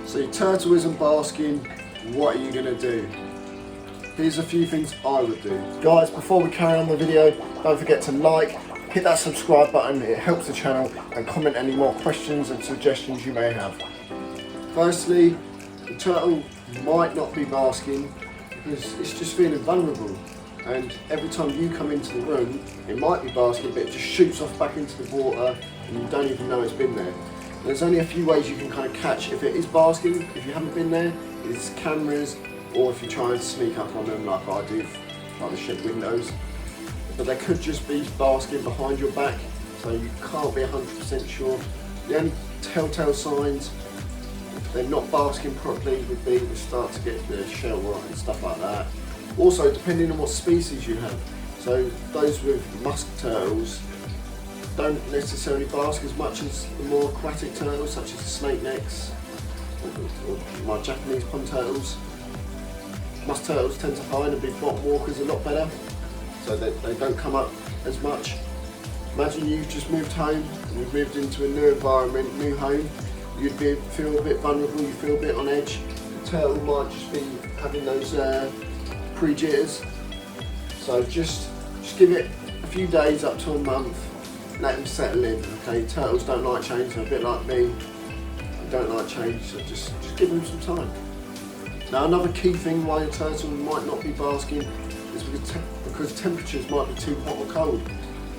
So your turtle isn't basking, what are you going to do? Here's a few things I would do. Guys, before we carry on the video, don't forget to like, hit that subscribe button, it helps the channel, and comment any more questions and suggestions you may have. Firstly, the turtle might not be basking because it's just feeling vulnerable, and every time you come into the room it might be basking but it just shoots off back into the water and you don't even know it's been there. And there's only a few ways you can kind of catch if it is basking, if you haven't been there. It's cameras, or if you try and sneak up on them like I do, like the shed windows. But they could just be basking behind your back, so you can't be 100% sure. The only telltale signs if they're not basking properly would be they start to get the shell rot and stuff like that. Also, depending on what species you have, so those with musk turtles don't necessarily bask as much as the more aquatic turtles, such as the snake necks or my Japanese pond turtles. Musk turtles tend to hide and be bottom walkers a lot better, so that they don't come up as much. Imagine you've just moved home and you've moved into a new environment, new home. You'd feel a bit vulnerable, you feel a bit on edge. The turtle might just be having those pre-jitters. So just give it a few days up to a month, let them settle in. Okay, turtles don't like change, they're a bit like me. They don't like change, so just give them some time. Now, another key thing why a turtle might not be basking is because temperatures might be too hot or cold.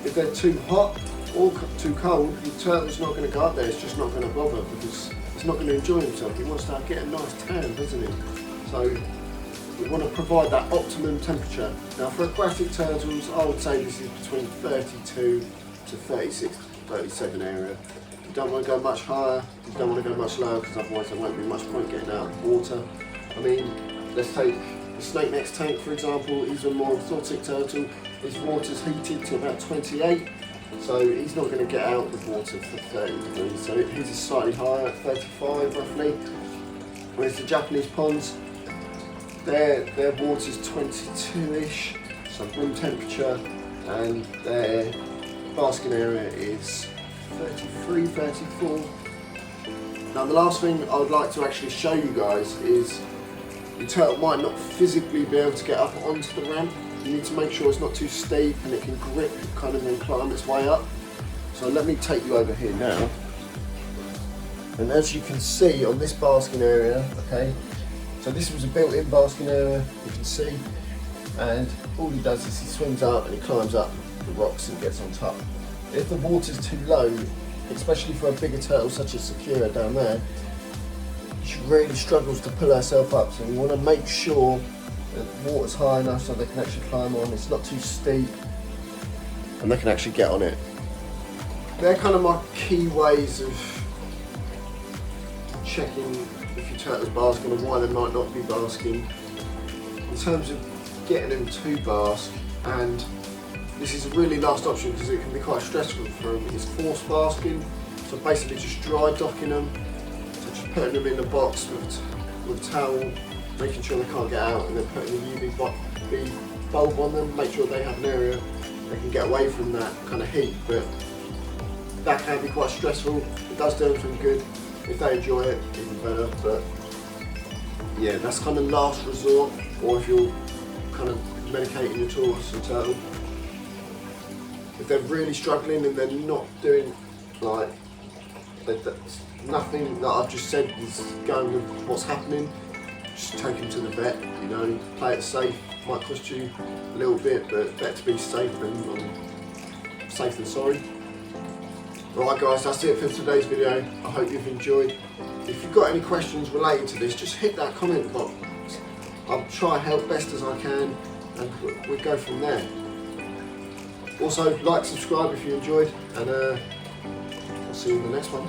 If they're too hot or too cold, the turtle's not going to go up there, it's just not going to bother because it's not going to enjoy himself. He wants to get a nice tan, doesn't he? So we want to provide that optimum temperature. Now for aquatic turtles, I would say this is between 32 to 36, 37 area. You don't want to go much higher, you don't want to go much lower because otherwise there won't be much point getting out of the water. I mean, let's take the snake neck's tank for example. He's a more exotic turtle. His water's heated to about 28, so he's not going to get out of the water for 30 degrees. So his is slightly higher at 35 roughly. Whereas the Japanese ponds, their water's 22-ish, so room temperature, and their basking area is 33, 34. Now the last thing I would like to actually show you guys is your turtle might not physically be able to get up onto the ramp. You need to make sure it's not too steep and it can grip kind of and climb its way up. So let me take you over here now. And as you can see on this basking area, okay, so this was a built-in basking area, you can see, and all he does is he swims up and he climbs up the rocks and gets on top. If the water's too low, especially for a bigger turtle such as Sakura down there, she really struggles to pull herself up, so you want to make sure that the water's high enough so they can actually climb on, it's not too steep, and they can actually get on it. They're kind of my key ways of checking if your turtle's basking and why they might not be basking. In terms of getting them to bask, and this is a really last option because it can be quite stressful for them, is forced basking. So basically just dry docking them, so just putting them in a box with a towel, making sure they can't get out, and then putting a UV bulb on them, make sure they have an area they can get away from that kind of heat. But that can be quite stressful. It does do them some good. If they enjoy it, even better. But yeah, that's kind of last resort, or if you're kind of medicating your tortoise or turtle. If they're really struggling and they're not doing, like, nothing that I've just said is going with what's happening, just take them to the vet, you know, play it safe. Might cost you a little bit, but better to be safe than sorry. Right guys, that's it for today's video. I hope you've enjoyed. If you've got any questions related to this, just hit that comment box. I'll try and help best as I can, and we'll go from there. Also, like, subscribe if you enjoyed, and I'll see you in the next one.